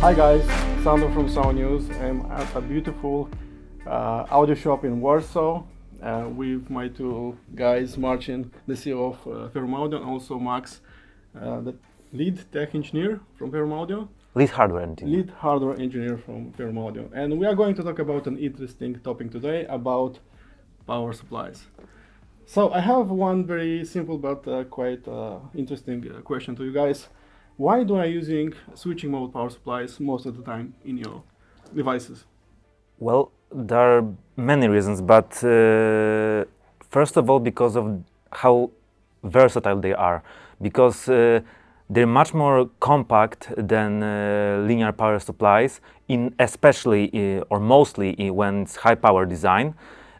Hi guys, Sander from Soundnews. I'm at a beautiful audio shop in Warsaw with my two guys, Marcin, the CEO of Ferrum Audio, and also Max, the lead tech engineer from Ferrum Audio. Lead hardware engineer. Lead hardware engineer from Ferrum Audio. And we are going to talk about an interesting topic today about power supplies. So I have one very simple but quite interesting question to you guys. Why do I using switching mode power supplies most of the time in your devices? Well, there are many reasons, but first of all, because of how versatile they are. Because they're much more compact than linear power supplies, especially or mostly when it's high power design.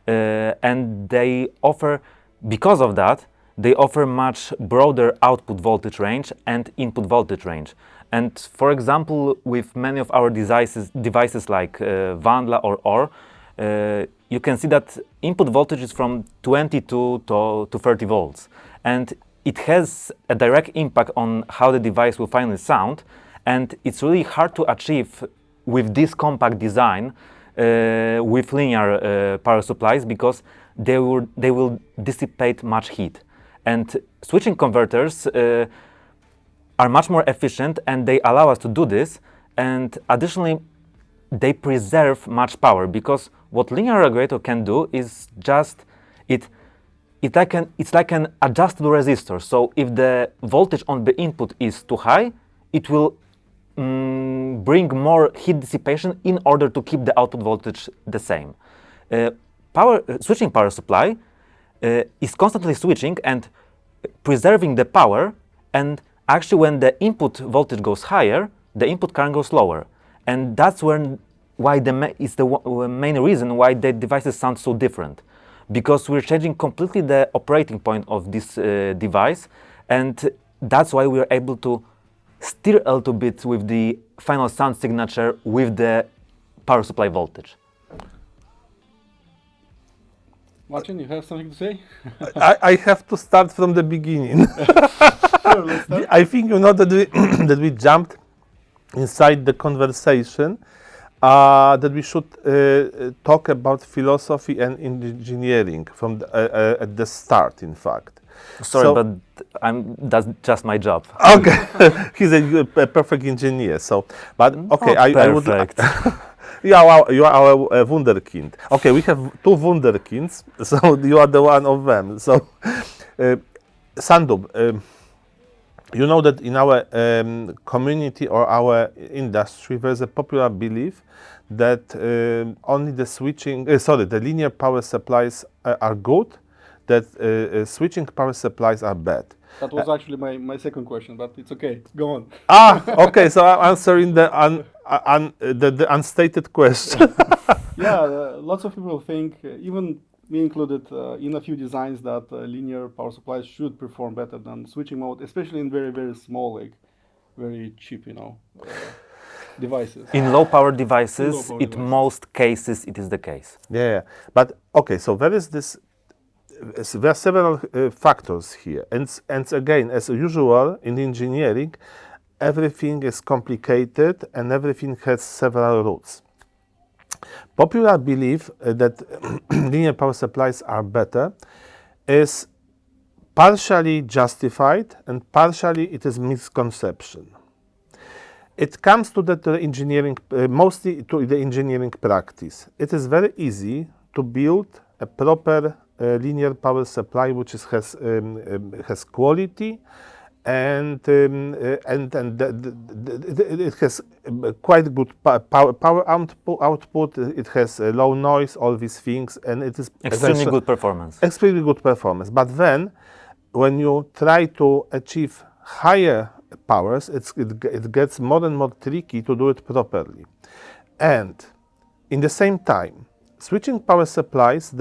And they offer, because of that, they offer much broader output voltage range and input voltage range. And for example, with many of our devices like Wandla or OR, you can see that input voltage is from 22 to 30 volts. And it has a direct impact on how the device will finally sound. And it's really hard to achieve with this compact design with linear power supplies, because they will dissipate much heat. And switching converters are much more efficient, and they allow us to do this. And additionally, they preserve much power, because what linear regulator can do is just it's like an adjustable resistor. So if the voltage on the input is too high, it will bring more heat dissipation in order to keep the output voltage the same. Switching power supply is constantly switching and preserving the power, and actually when the input voltage goes higher, the input current goes lower. And that's why it's the main reason why the devices sound so different. Because we're changing completely the operating point of this device, and that's why we're able to steer a little bit with the final sound signature with the power supply voltage. Marcin, you have something to say? I have to start from the beginning. Sure, let's start. I think you know that that we jumped inside the conversation, that we should talk about philosophy and engineering from at the start, in fact. Sorry, but that's just my job. Okay, he's a perfect engineer. So, but okay, I would. You are our wunderkind. Okay, we have two wunderkinds, so you are the one of them. So, Sandu, you know that in our community or our industry, there's a popular belief that only the linear power supplies are good, that switching power supplies are bad. That was actually my second question, but it's okay. Go on. Okay, so I'm answering the unstated question. Yeah, lots of people think, even me included, in a few designs, that linear power supplies should perform better than switching mode, especially in very, very small, like very cheap, devices. In low power devices, in most cases, it is the case. Yeah, but okay, so there are several factors here, and again, as usual in engineering, everything is complicated and everything has several roots. Popular belief that linear power supplies are better is partially justified and partially it is misconception. It comes to the engineering, mostly to the engineering practice. It is very easy to build a proper linear power supply which has quality, and it has quite good power output. It has low noise, all these things, and it is extremely good performance. Extremely good performance. But then, when you try to achieve higher powers, it gets more and more tricky to do it properly. And in the same time, switching power supplies,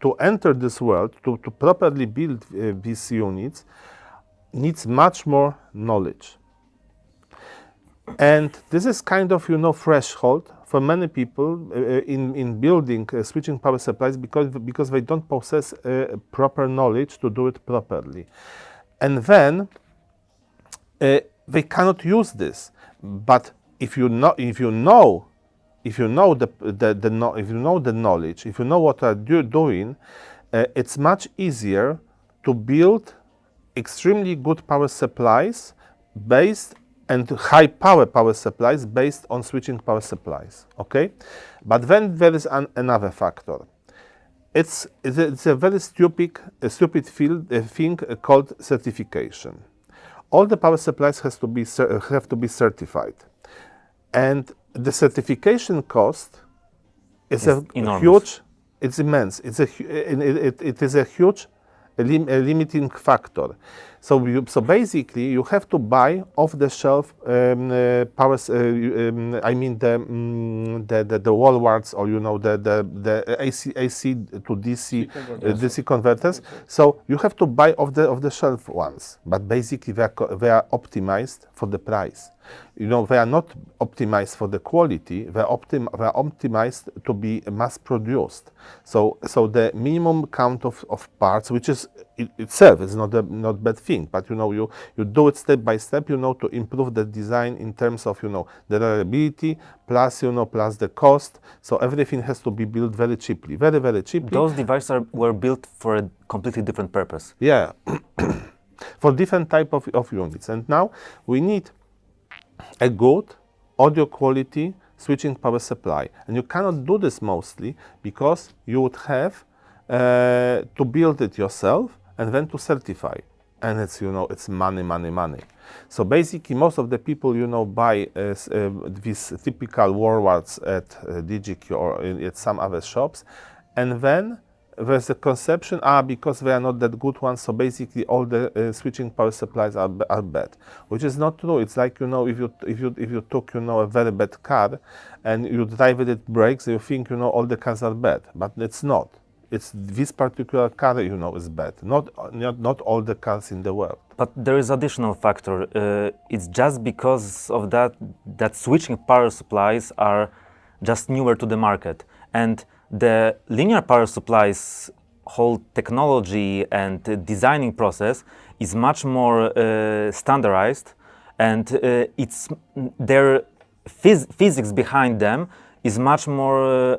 to enter this world, to properly build these units, needs much more knowledge. And this is kind of, threshold for many people in building switching power supplies, because they don't possess proper knowledge to do it properly. And then they cannot use this. But if you know the knowledge, if you know what you're doing, it's much easier to build extremely good power supplies based and high power supplies based on switching power supplies. Okay, but then there is another factor. It's a very stupid thing called certification. All the power supplies have to be certified, and the certification cost is enormous. huge. It's immense. It is a huge limiting factor. So basically, you have to buy off-the-shelf powers. I mean the wall warts, or the AC to DC converters. So you have to buy off-the-shelf ones, but basically they are optimized for the price. They are not optimized for the quality. They are optimized to be mass produced. So the minimum count of parts, which is itself is not bad thing, but you do it step by step, to improve the design in terms of the reliability plus plus the cost. So everything has to be built very cheaply, very cheaply. Those devices were built for a completely different purpose. Yeah, for different type of units, and now we need a good audio quality switching power supply, and you cannot do this mostly because you would have to build it yourself and then to certify, and it's it's money. So basically, most of the people buy these typical wall warts at DigiQ or at some other shops, and then there's a conception, because they are not that good ones, so basically all the switching power supplies are bad, which is not true. It's like if you took a very bad car and you drive it breaks, you think all the cars are bad, but it's not. It's this particular car is bad. Not all the cars in the world. But there is additional factor. It's just because of that switching power supplies are just newer to the market, and the linear power supplies whole technology and designing process is much more standardized, and it's their physics behind them is much more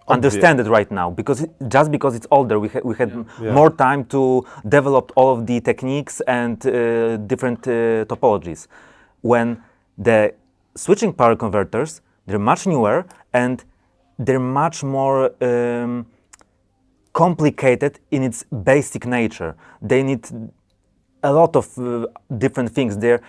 understood right now, because it's older. We had more time to develop all of the techniques and different topologies. When the switching power converters, they're much newer and they're much more complicated in its basic nature. They need a lot of different things. Their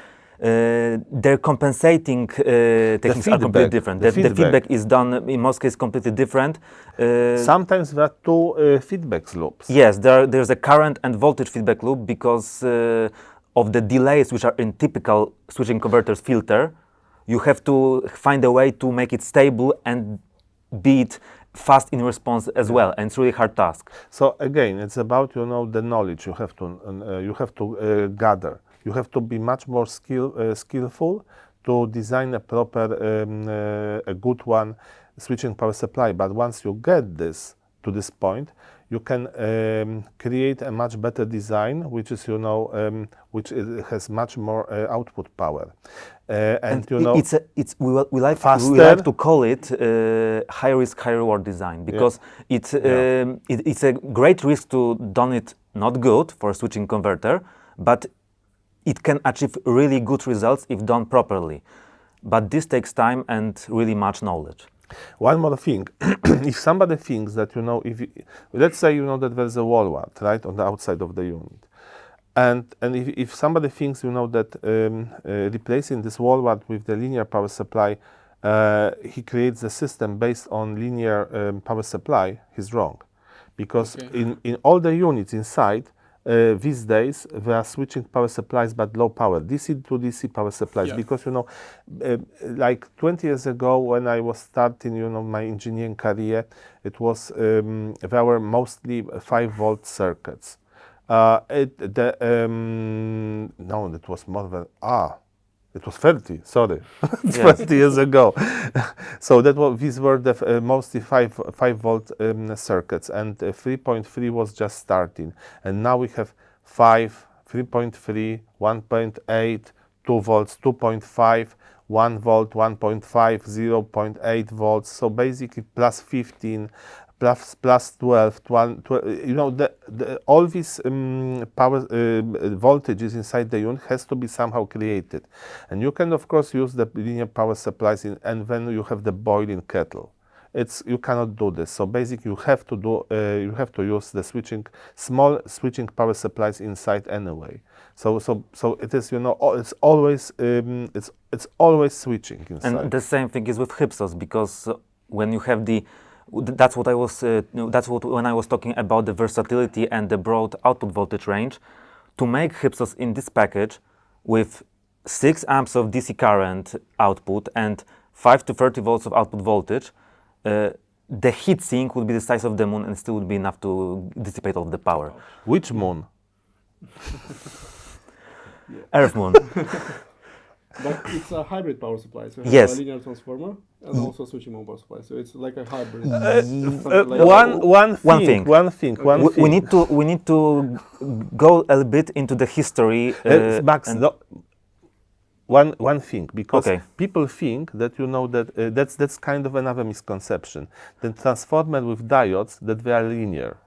compensating techniques are completely different. The feedback is done in most cases completely different. Sometimes there are two feedback loops. Yes, there's a current and voltage feedback loop because of the delays which are in typical switching converters filter. You have to find a way to make it stable and be it fast in response as well, and it's really hard task. So again, it's about the knowledge you have to gather. You have to be much more skillful to design a proper, a good one switching power supply. But once you get this to this point, you can create a much better design, which is has much more output power, and we like to call it high risk, high reward design, because it's a great risk to done it not good for a switching converter, but it can achieve really good results if done properly. But this takes time and really much knowledge. One more thing, if somebody thinks that, let's say, that there's a wall wart, right, on the outside of the unit. And if somebody thinks, that replacing this wall wart with the linear power supply, he creates a system based on linear power supply, he's wrong. Because in all the units inside, these days they are switching power supplies but low power, DC to DC power supplies, because like 20 years ago when I was starting my engineering career, it was there were mostly 5-volt circuits. No, that was more than it was 30, sorry, 20 years ago. So these were the mostly 5-volt circuits, and 3.3 was just starting. And now we have 5, 3.3, 1.8, 2 volts, 2.5, 1 volt, 1.5, 0.8 volts. So basically plus 15, plus 12, you know, all these power voltages inside the unit has to be somehow created. And you can, of course, use the linear power supplies and then you have the boiling kettle. You cannot do this. So basically, you have to use the small switching power supplies inside anyway. So it is, you know, it's always switching inside. And the same thing is with HiPSOs, because when you have that's what I was when I was talking about the versatility and the broad output voltage range. To make HiPSOs in this package with 6 amps of DC current output and 5 to 30 volts of output voltage, the heat sink would be the size of the moon and still would be enough to dissipate all of the power. Which moon? Earth moon. But it's a hybrid power supply, so you have Yes. a linear transformer and also switching mode power supply. So it's like a hybrid. One thing. We need to go a bit into the history. Max, one thing, because Okay. people think that, you know, that that's kind of another misconception. The transformer with diodes, that they are linear.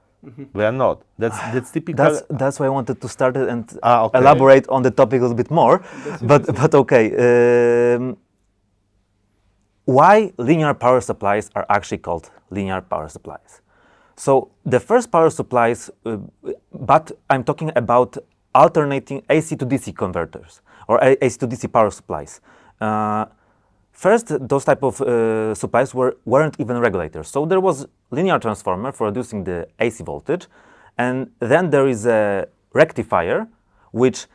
They are not. That's typical. That's why I wanted to start it and Okay. elaborate on the topic a little bit more. But okay. Why linear power supplies are actually called linear power supplies? So the first power supplies, but I'm talking about alternating AC to DC converters or AC to DC power supplies. First, those type of supplies weren't even regulators. So there was linear transformer for reducing the AC voltage, and then there is a rectifier, which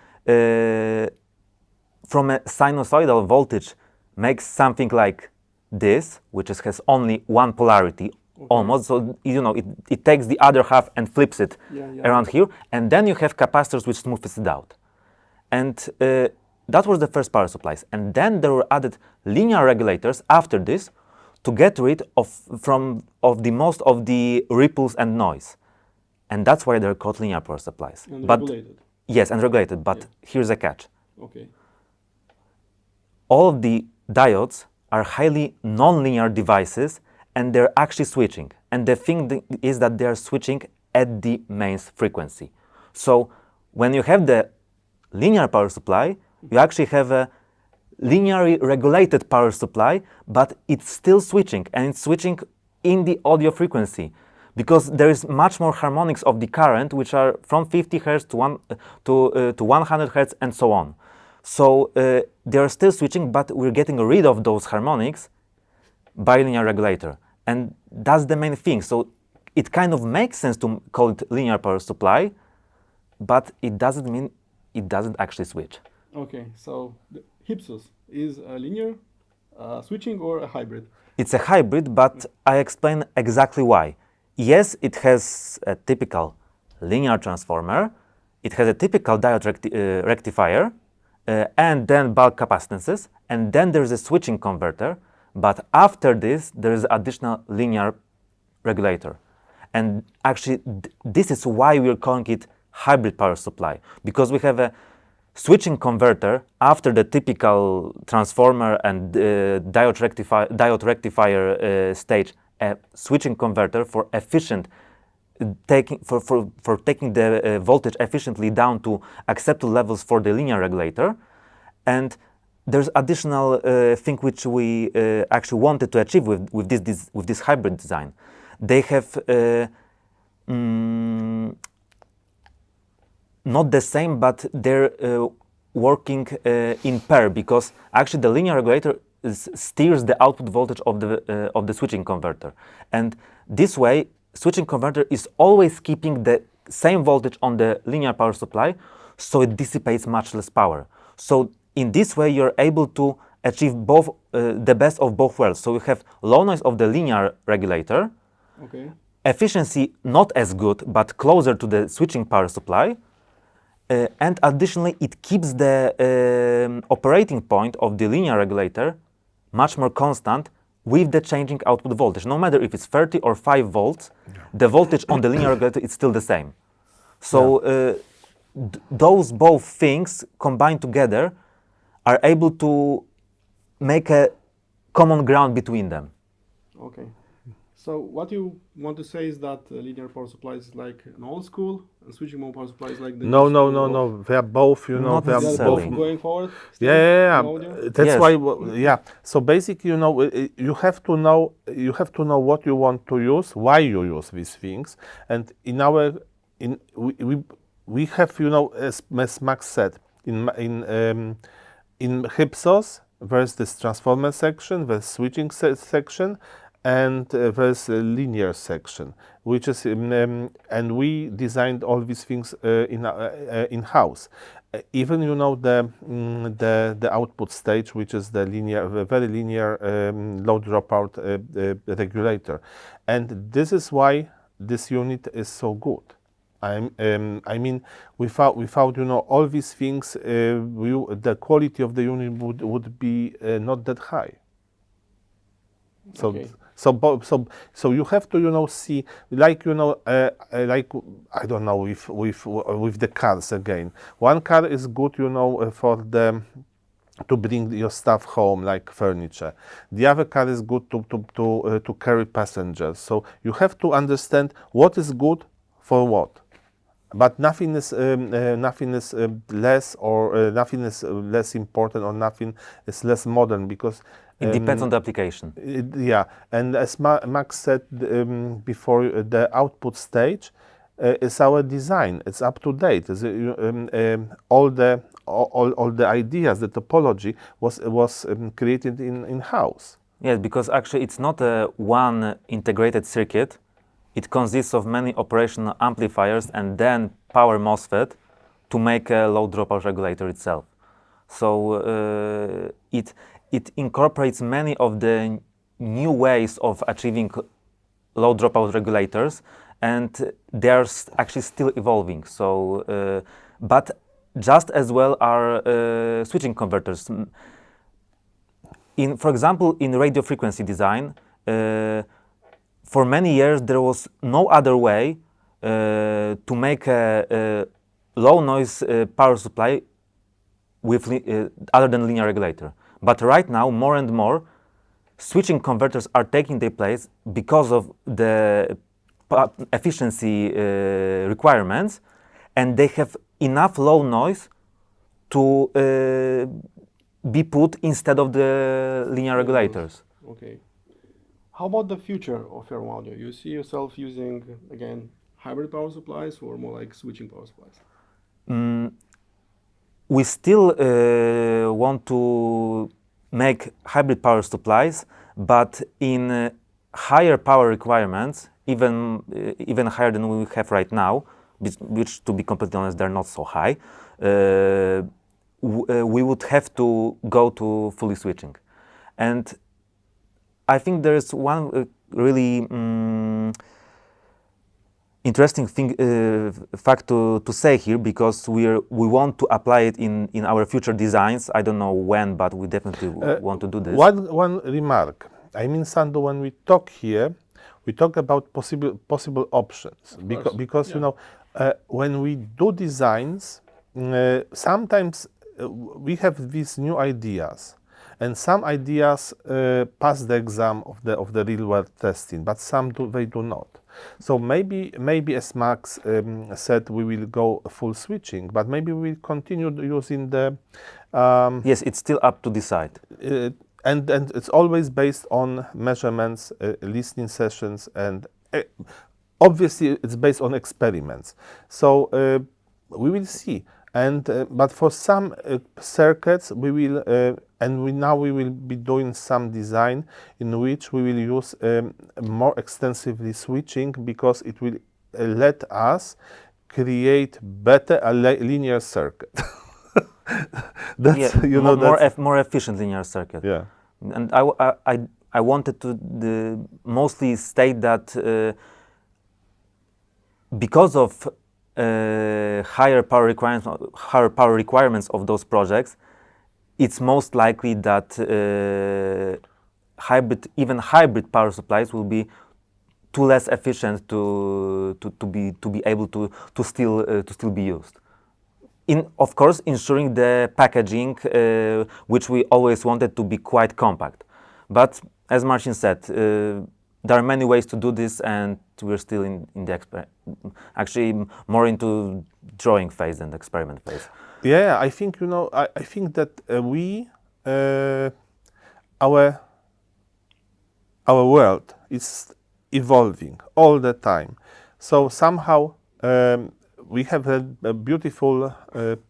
from a sinusoidal voltage makes something like this, which has only one polarity almost. So, you know, it takes the other half and flips it around here, and then you have capacitors which smooths it out. And that was the first power supplies. And then there were added linear regulators after this to get rid of the most of the ripples and noise. And that's why they're called linear power supplies. And but regulated. Yes, and regulated. But here's a catch. Okay. All of the diodes are highly non-linear devices, and they're actually switching. And the thing is that they're switching at the mains frequency. So when you have the linear power supply, you actually have a linearly regulated power supply, but it's still switching, and it's switching in the audio frequency, because there is much more harmonics of the current, which are from 50 Hz to 100 Hz and so on. So they are still switching, but we're getting rid of those harmonics by linear regulator. And that's the main thing. So it kind of makes sense to call it linear power supply, but it doesn't mean it doesn't actually switch. Okay, so the HiPSOs is a linear switching or a hybrid? It's a hybrid, but I explain exactly why. Yes, it has a typical linear transformer, it has a typical diode rectifier, and then bulk capacitances, and then there's a switching converter, but after this, there is additional linear regulator. And actually, this is why we're calling it hybrid power supply, because we have a switching converter after the typical transformer and diode rectifier stage, a switching converter for efficient taking the voltage efficiently down to acceptable levels for the linear regulator. And there's additional thing which we actually wanted to achieve with this hybrid design. They have not the same, but they're working in pair, because actually the linear regulator steers the output voltage of the switching converter, and this way switching converter is always keeping the same voltage on the linear power supply, so it dissipates much less power. So in this way you're able to achieve both the best of both worlds. So you have low noise of the linear regulator, efficiency not as good but closer to the switching power supply, and additionally it keeps the operating point of the linear regulator much more constant with the changing output voltage. No matter if it's 30 or 5 volts, the voltage on the linear regulator is still the same. So those both things combined together are able to make a common ground between them. Okay. So what you want to say is that linear power supply is like an old school, and switching mode power supply is like the No, new no, school no, of- no. They are both, Not they are They are necessarily. both going forward. Still Yeah, yeah, in yeah. audio? That's Yes. why. Yeah. So basically, you have to know. You have to know what you want to use, why you use these things, and we have, as Max said, in Hypsos, there's this transformer section, there's switching section, and there's a linear section, which is and we designed all these things in house. Even the output stage, which is the very linear low dropout regulator, and this is why this unit is so good. I mean, without all these things, the quality of the unit would be not that high. So Okay. so you have to see, like like, I don't know, with the cars again. One car is good for the to bring your stuff home, like furniture. The other car is good to carry passengers. So you have to understand what is good for what. But nothing is less, or nothing is less important, or nothing is less modern, because It depends on the application. yeah. And as Max said before, the output stage is our design. It's up to date. All the ideas, the topology was created in house. Yes, because actually it's not a one integrated circuit. It consists of many operational amplifiers and then power MOSFET to make a low dropout regulator itself. So it incorporates many of the new ways of achieving low dropout regulators, and they are actually still evolving. So, but just as well are switching converters. For example, in radio frequency design, for many years there was no other way to make a low noise power supply with other than linear regulator. But right now, more and more, switching converters are taking their place because of the efficiency requirements, and they have enough low noise to be put instead of the linear regulators. Okay. How about the future of Ferrum audio? You see yourself using, again, hybrid power supplies, or more like switching power supplies? We still want to make hybrid power supplies, but in higher power requirements, even higher than we have right now, which, to be completely honest, they're not so high. We would have to go to fully switching, and I think there's one really interesting fact to say here, because we want to apply it in our future designs. I don't know when, but we definitely want to do this. One remark. I mean, Sandro, when we talk here, we talk about possible options, because when we do designs, sometimes we have these new ideas, and some ideas pass the exam of the real world testing, but some they do not. So maybe as Max said, we will go full switching, but maybe we will continue using the. Yes, it's still up to decide. And it's always based on measurements, listening sessions, and obviously it's based on experiments. So we will see. And but for some circuits, we will, now we will be doing some design in which we will use more extensively switching, because it will let us create better a linear circuit. That's more efficient linear circuit. Yeah. And I wanted to mostly state that because of higher power requirements of those projects, it's most likely that even hybrid power supplies will be too less efficient to be able to still be used. of course, ensuring the packaging, which we always wanted to be quite compact. But as Marcin said, there are many ways to do this, and we're still in the actually more into drawing phase than experiment phase. Yeah, I think I think that our world is evolving all the time. So somehow we have a beautiful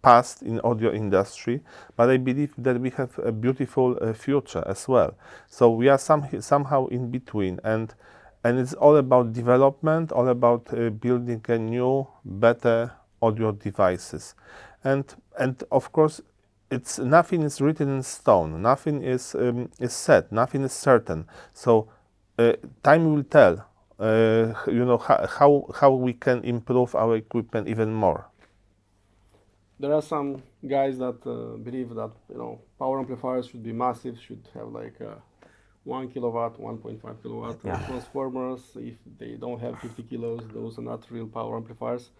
past in audio industry, but I believe that we have a beautiful future as well. So we are somehow in between, and it's all about development, all about building a new, better audio devices, and of course it's nothing is written in stone, nothing is set, nothing is certain. So time will tell, how we can improve our equipment even more. There are some guys that believe that power amplifiers should be massive, should have like 1 kilowatt, 1.5 kilowatt transformers. If they don't have 50 kilos, those are not real power amplifiers.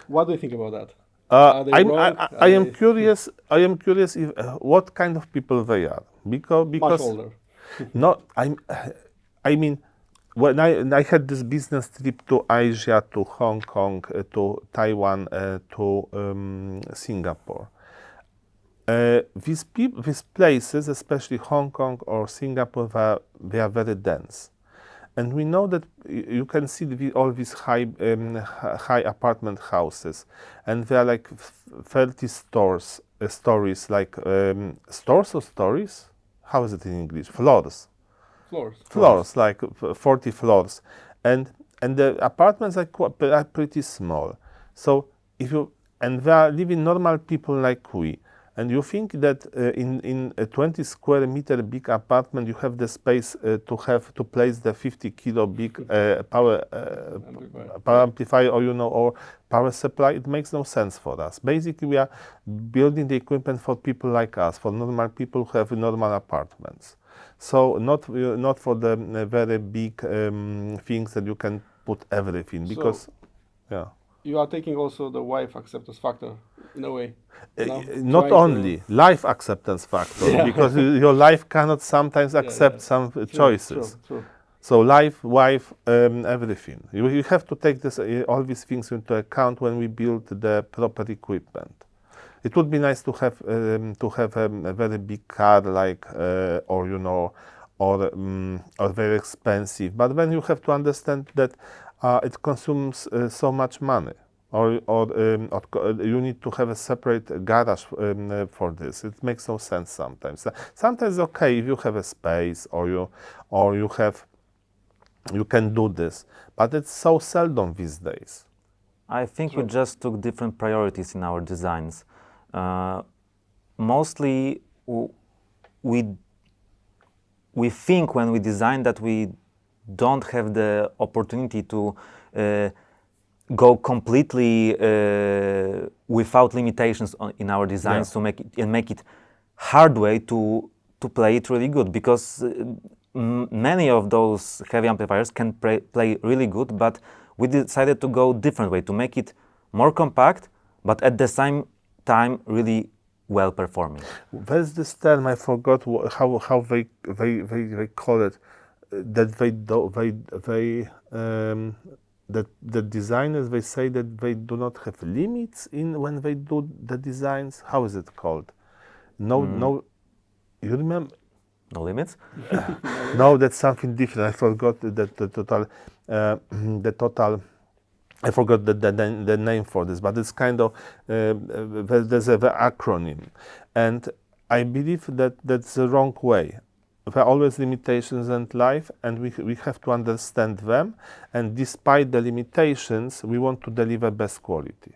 What do you think about that? I am curious. I am curious if what kind of people they are, because Much older. no, I mean, when I had this business trip to Asia, to Hong Kong, to Taiwan, to Singapore. These places, especially Hong Kong or Singapore, they are very dense. And we know that you can see all these high apartment houses, and there are like 30 stories, like stores or stories? How is it in English? Floors. Floors, like 40 floors, and the apartments are pretty small. So if you they are living normal people like we. And you think that in a 20 square meter big apartment, you have the space to place the 50 kilo big power amplifier, or power supply? It makes no sense for us. Basically, we are building the equipment for people like us, for normal people who have normal apartments. So not for the very big things that you can put everything, because you are taking also the wife acceptance factor in a way. Not only life acceptance factor, because your life cannot sometimes accept some choices. True. So life, wife, everything. You have to take all these things into account when we build the proper equipment. It would be nice to have a very big car, like or very expensive. But then you have to understand that it consumes so much money, or you need to have a separate garage for this. It makes no sense sometimes. Sometimes okay if you have a space, or you can do this, but it's so seldom these days. I think we just took different priorities in our designs. Mostly, we think when we design that we don't have the opportunity to go completely without limitations in our designs to make it hard way to play it really good, because many of those heavy amplifiers can play really good, but we decided to go different way to make it more compact, but at the same time really well performing. There's this term, I forgot how they call it. That the designers, they say that they do not have limits when they do the designs. How is it called? No, you remember? No limits? No, that's something different. I forgot the total. I forgot the name for this, but it's kind of there's an acronym, and I believe that that's the wrong way. There are always limitations in life, and we have to understand them. And despite the limitations, we want to deliver best quality.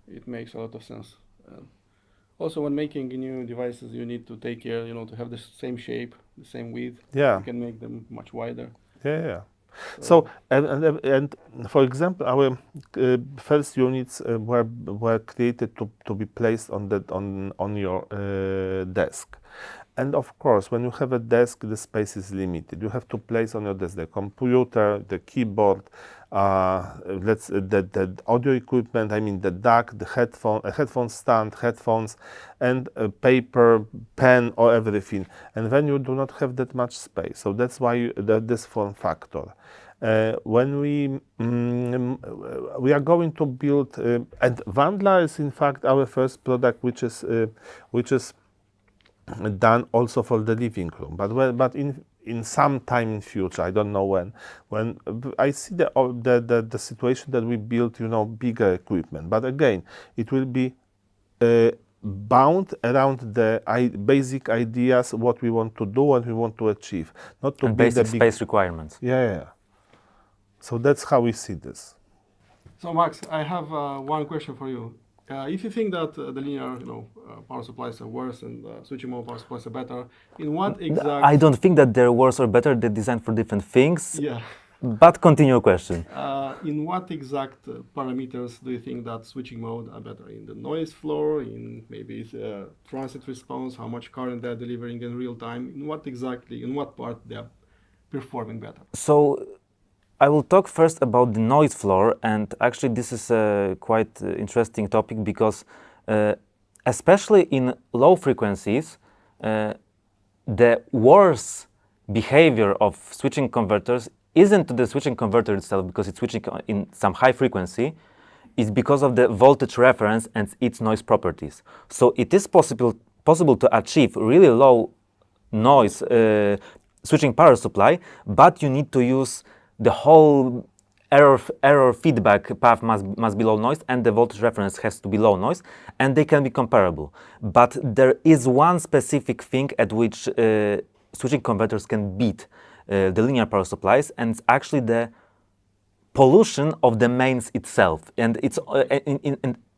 It makes a lot of sense. Also, when making new devices, you need to take care, to have the same shape, the same width. Yeah. You can make them much wider. Yeah. So and for example, our first units were created to be placed on your desk, And of course, when you have a desk, the space is limited. You have to place on your desk the computer, the keyboard, the audio equipment. I mean the DAC, the headphone stand, headphones, and paper, pen, or everything. And then you do not have that much space. So that's why this form factor. When we are going to build, and Wandler is in fact our first product, which is done also for the living room, but in some time in future, I don't know when I see the situation that we build, bigger equipment. But again, it will be bound around the basic ideas, what we want to do, what we want to achieve, not to And build basic the big space requirements. yeah. So that's how we see this. So Max, I have one question for you. If you think that the linear, power supplies are worse and switching mode power supplies are better, in what exact? I don't think that they're worse or better. They're designed for different things. Yeah. But continue your question. In what exact parameters do you think that switching mode are better? In the noise floor, in maybe transit response, how much current they're delivering in real time? In what part they're performing better? So I will talk first about the noise floor, and actually this is a quite interesting topic because especially in low frequencies, the worse behavior of switching converters isn't to the switching converter itself because it's switching in some high frequency, is because of the voltage reference and its noise properties. So it is possible to achieve really low noise switching power supply, but you need to use the whole error feedback path must be low noise, and the voltage reference has to be low noise, and they can be comparable. But there is one specific thing at which switching converters can beat the linear power supplies, and it's actually the pollution of the mains itself, and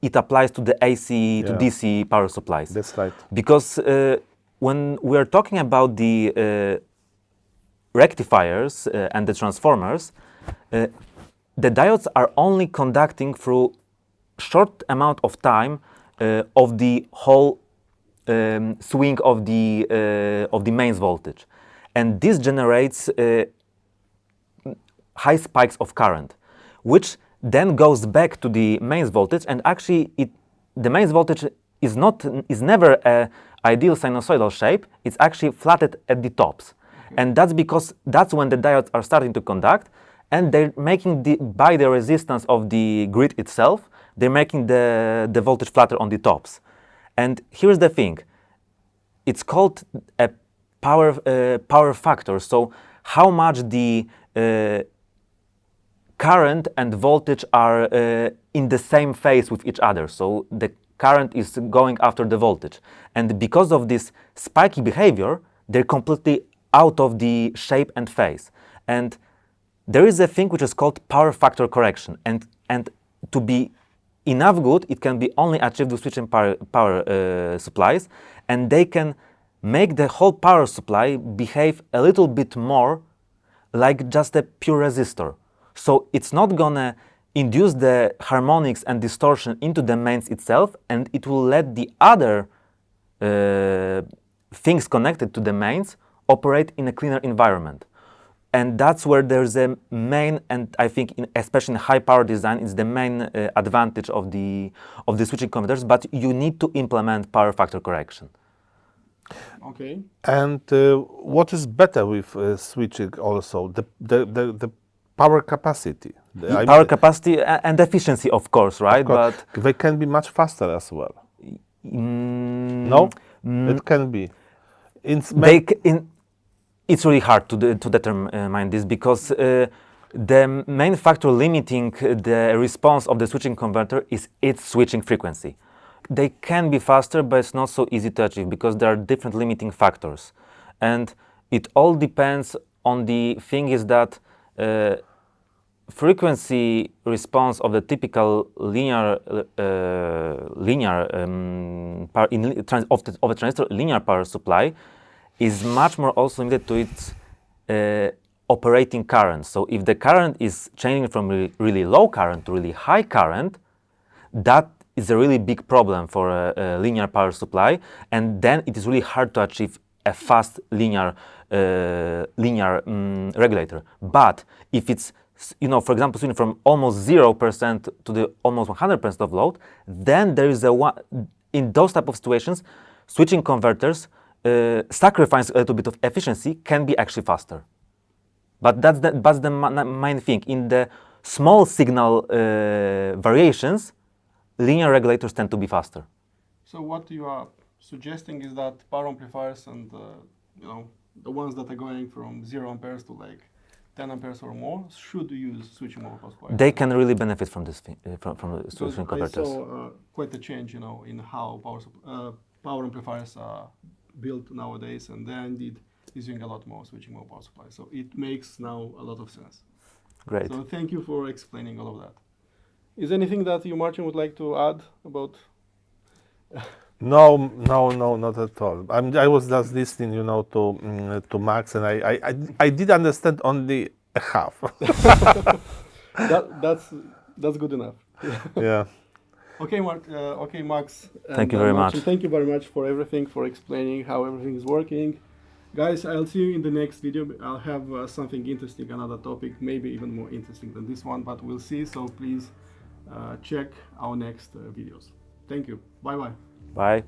it applies to the AC to DC power supplies. That's right. Because when we are talking about the rectifiers and the transformers, the diodes are only conducting through short amount of time of the whole swing of the mains voltage, and this generates high spikes of current, which then goes back to the mains voltage, and actually the mains voltage is never an ideal sinusoidal shape. It's actually flattened at the tops. And that's because that's when the diodes are starting to conduct, and they're making by the resistance of the grid itself, they're making the voltage flatter on the tops. And here's the thing, it's called a power factor. So how much the current and voltage are in the same phase with each other. So the current is going after the voltage. And because of this spiky behavior, they're completely out of the shape and phase. And there is a thing which is called power factor correction. And to be enough good, it can be only achieved with switching power supplies. And they can make the whole power supply behave a little bit more like just a pure resistor. So it's not gonna induce the harmonics and distortion into the mains itself, and it will let the other things connected to the mains operate in a cleaner environment. And that's where there's a main, and I think especially in high power design, is the main advantage of the switching converters, but you need to implement power factor correction. Okay. And what is better with switching also? The power capacity. Power capacity and efficiency, of course, right? Of course. But they can be much faster as well. No? It can be. It's really hard to determine this because the main factor limiting the response of the switching converter is its switching frequency. They can be faster, but it's not so easy to achieve because there are different limiting factors. And it all depends on the thing is that frequency response of the typical of a transistor linear power supply is much more also limited to its operating current. So if the current is changing from really low current to really high current, that is a really big problem for a linear power supply, and then it is really hard to achieve a fast linear regulator. But if it's, for example, switching from almost 0% to the almost 100% of load, then there is in those type of situations, switching converters sacrificing a little bit of efficiency can be actually faster. But that's the main thing. In the small signal variations, linear regulators tend to be faster. So what you are suggesting is that power amplifiers and the ones that are going from 0 amperes to like 10 amperes or more should use switching mode power supply. They can really benefit from this from switching I converters. saw quite a change, in how power amplifiers are built nowadays, and they're indeed using a lot more switching mode power supply. So it makes now a lot of sense. Great. So thank you for explaining all of that. Is there anything that you, Martin, would like to add about? No, not at all. I was just listening, to Max, and I did understand only a half. That's good enough. Yeah. Okay, Max. Thank you very much. Thank you very much for everything, for explaining how everything is working. Guys, I'll see you in the next video. I'll have something interesting, another topic, maybe even more interesting than this one, but we'll see. So please check our next videos. Thank you. Bye-bye. Bye.